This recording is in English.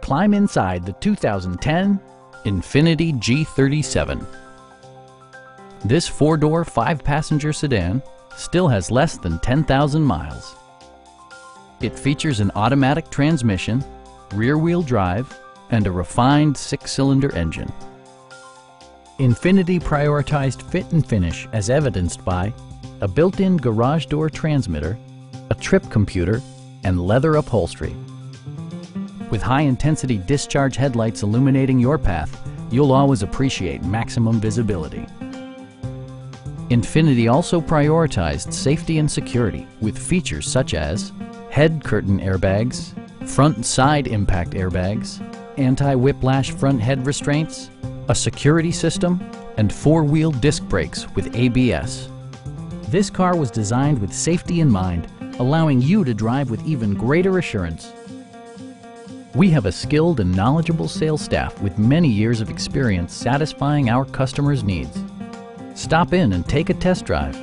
climb inside the 2010 Infiniti G37. This four-door, five-passenger sedan still has less than 10,000 miles. It features an automatic transmission, rear-wheel drive, and a refined six-cylinder engine. Infiniti prioritized fit and finish as evidenced by a built-in garage door transmitter, a trip computer, and leather upholstery. With high-intensity discharge headlights illuminating your path, you'll always appreciate maximum visibility. Infiniti also prioritized safety and security with features such as head curtain airbags, front and side impact airbags, anti-whiplash front head restraints, a security system, and four-wheel disc brakes with ABS. This car was designed with safety in mind, allowing you to drive with even greater assurance. We have a skilled and knowledgeable sales staff with many years of experience satisfying our customers' needs. Stop in and take a test drive.